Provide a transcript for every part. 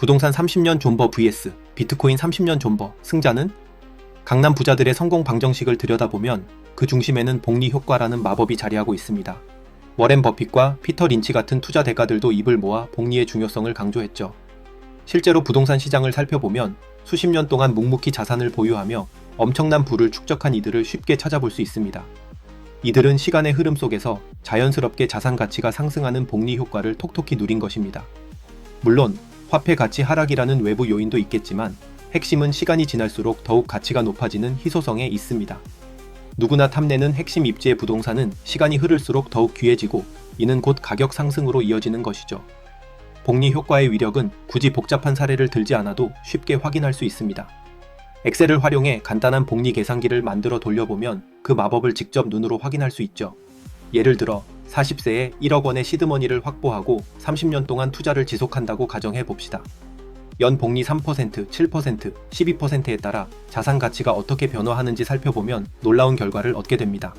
부동산 30년 존버 vs 비트코인 30년 존버, 승자는? 강남 부자들의 성공 방정식을 들여다보면 그 중심에는 복리 효과라는 마법이 자리하고 있습니다. 워렌 버핏과 피터 린치 같은 투자 대가들도 입을 모아 복리의 중요성을 강조했죠. 실제로 부동산 시장을 살펴보면 수십 년 동안 묵묵히 자산을 보유하며 엄청난 부를 축적한 이들을 쉽게 찾아볼 수 있습니다. 이들은 시간의 흐름 속에서 자연스럽게 자산 가치가 상승하는 복리 효과를 톡톡히 누린 것입니다. 물론 화폐 가치 하락이라는 외부 요인도 있겠지만 핵심은 시간이 지날수록 더욱 가치가 높아지는 희소성에 있습니다. 누구나 탐내는 핵심 입지의 부동산은 시간이 흐를수록 더욱 귀해지고 이는 곧 가격 상승으로 이어지는 것이죠. 복리 효과의 위력은 굳이 복잡한 사례를 들지 않아도 쉽게 확인할 수 있습니다. 엑셀을 활용해 간단한 복리 계산기를 만들어 돌려보면 그 마법을 직접 눈으로 확인할 수 있죠. 예를 들어 40세에 1억 원의 시드머니를 확보하고 30년 동안 투자를 지속한다고 가정해 봅시다. 연 복리 3%, 7%, 12%에 따라 자산 가치가 어떻게 변화하는지 살펴보면 놀라운 결과를 얻게 됩니다.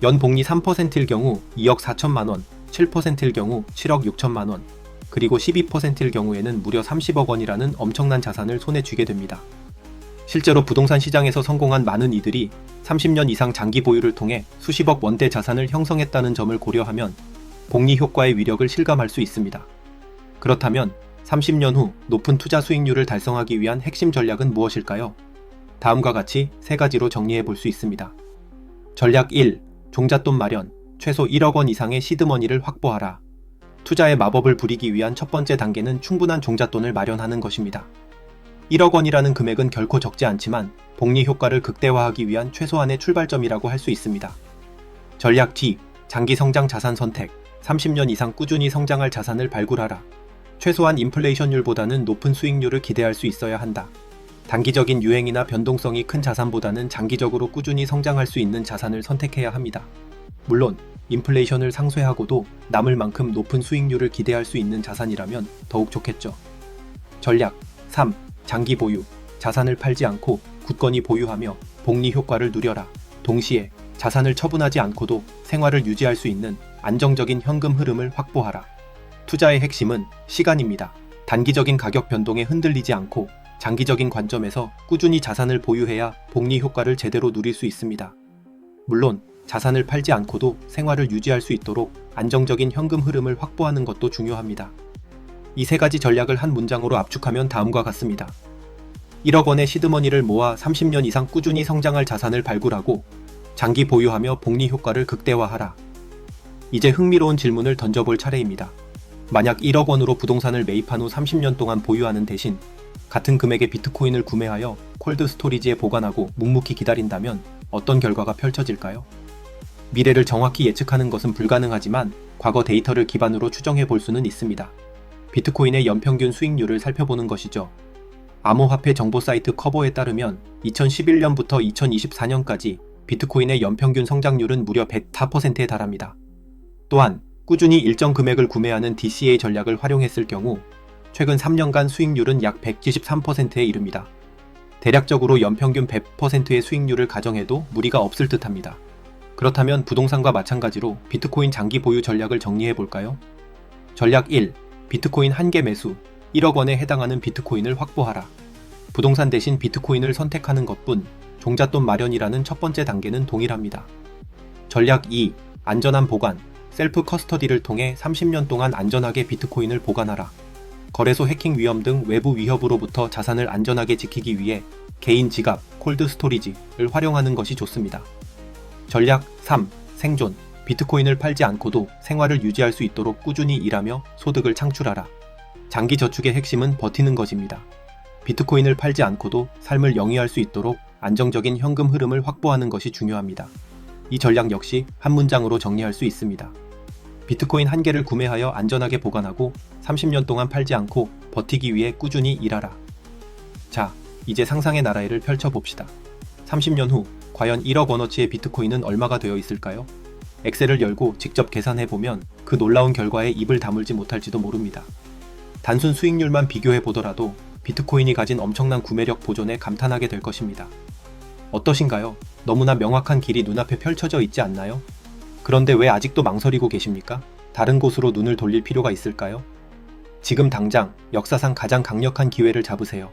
연 복리 3%일 경우 2억 4천만 원, 7%일 경우 7억 6천만 원, 그리고 12%일 경우에는 무려 30억 원이라는 엄청난 자산을 손에 쥐게 됩니다. 실제로 부동산 시장에서 성공한 많은 이들이 30년 이상 장기 보유를 통해 수십억 원대 자산을 형성했다는 점을 고려하면 복리 효과의 위력을 실감할 수 있습니다. 그렇다면 30년 후 높은 투자 수익률을 달성하기 위한 핵심 전략은 무엇일까요? 다음과 같이 세 가지로 정리해 볼 수 있습니다. 전략 1. 종잣돈 마련, 최소 1억 원 이상의 시드머니를 확보하라. 투자의 마법을 부리기 위한 첫 번째 단계는 충분한 종잣돈을 마련하는 것입니다. 1억 원이라는 금액은 결코 적지 않지만 복리 효과를 극대화하기 위한 최소한의 출발점이라고 할 수 있습니다. 전략 D. 장기 성장 자산 선택, 30년 이상 꾸준히 성장할 자산을 발굴하라. 최소한 인플레이션율보다는 높은 수익률을 기대할 수 있어야 한다. 단기적인 유행이나 변동성이 큰 자산보다는 장기적으로 꾸준히 성장할 수 있는 자산을 선택해야 합니다. 물론 인플레이션을 상쇄하고도 남을 만큼 높은 수익률을 기대할 수 있는 자산이라면 더욱 좋겠죠. 전략 3. 장기 보유, 자산을 팔지 않고 굳건히 보유하며 복리 효과를 누려라. 동시에 자산을 처분하지 않고도 생활을 유지할 수 있는 안정적인 현금 흐름을 확보하라. 투자의 핵심은 시간입니다. 단기적인 가격 변동에 흔들리지 않고 장기적인 관점에서 꾸준히 자산을 보유해야 복리 효과를 제대로 누릴 수 있습니다. 물론 자산을 팔지 않고도 생활을 유지할 수 있도록 안정적인 현금 흐름을 확보하는 것도 중요합니다. 이 세 가지 전략을 한 문장으로 압축하면 다음과 같습니다. 1억 원의 시드머니를 모아 30년 이상 꾸준히 성장할 자산을 발굴하고 장기 보유하며 복리 효과를 극대화하라. 이제 흥미로운 질문을 던져볼 차례입니다. 만약 1억 원으로 부동산을 매입한 후 30년 동안 보유하는 대신 같은 금액의 비트코인을 구매하여 콜드 스토리지에 보관하고 묵묵히 기다린다면 어떤 결과가 펼쳐질까요? 미래를 정확히 예측하는 것은 불가능하지만 과거 데이터를 기반으로 추정해 볼 수는 있습니다. 비트코인의 연평균 수익률을 살펴보는 것이죠. 암호화폐 정보 사이트 커버에 따르면 2011년부터 2024년까지 비트코인의 연평균 성장률은 무려 104%에 달합니다. 또한 꾸준히 일정 금액을 구매하는 DCA 전략을 활용했을 경우 최근 3년간 수익률은 약 173%에 이릅니다. 대략적으로 연평균 100%의 수익률을 가정해도 무리가 없을 듯합니다. 그렇다면 부동산과 마찬가지로 비트코인 장기 보유 전략을 정리해 볼까요? 전략 1. 비트코인 한 개 매수, 1억 원에 해당하는 비트코인을 확보하라. 부동산 대신 비트코인을 선택하는 것뿐 종잣돈 마련이라는 첫 번째 단계는 동일합니다. 전략 2. 안전한 보관, 셀프 커스터디를 통해 30년 동안 안전하게 비트코인을 보관하라. 거래소 해킹 위험 등 외부 위협으로부터 자산을 안전하게 지키기 위해 개인 지갑, 콜드 스토리지를 활용하는 것이 좋습니다. 전략 3. 생존, 비트코인을 팔지 않고도 생활을 유지할 수 있도록 꾸준히 일하며 소득을 창출하라. 장기 저축의 핵심은 버티는 것입니다. 비트코인을 팔지 않고도 삶을 영위할 수 있도록 안정적인 현금 흐름을 확보하는 것이 중요합니다. 이 전략 역시 한 문장으로 정리할 수 있습니다. 비트코인 한 개를 구매하여 안전하게 보관하고 30년 동안 팔지 않고 버티기 위해 꾸준히 일하라. 자, 이제 상상의 나라를 펼쳐봅시다. 30년 후 과연 1억 원어치의 비트코인은 얼마가 되어 있을까요? 엑셀을 열고 직접 계산해보면 그 놀라운 결과에 입을 다물지 못할지도 모릅니다. 단순 수익률만 비교해보더라도 비트코인이 가진 엄청난 구매력 보존에 감탄하게 될 것입니다. 어떠신가요? 너무나 명확한 길이 눈앞에 펼쳐져 있지 않나요? 그런데 왜 아직도 망설이고 계십니까? 다른 곳으로 눈을 돌릴 필요가 있을까요? 지금 당장 역사상 가장 강력한 기회를 잡으세요.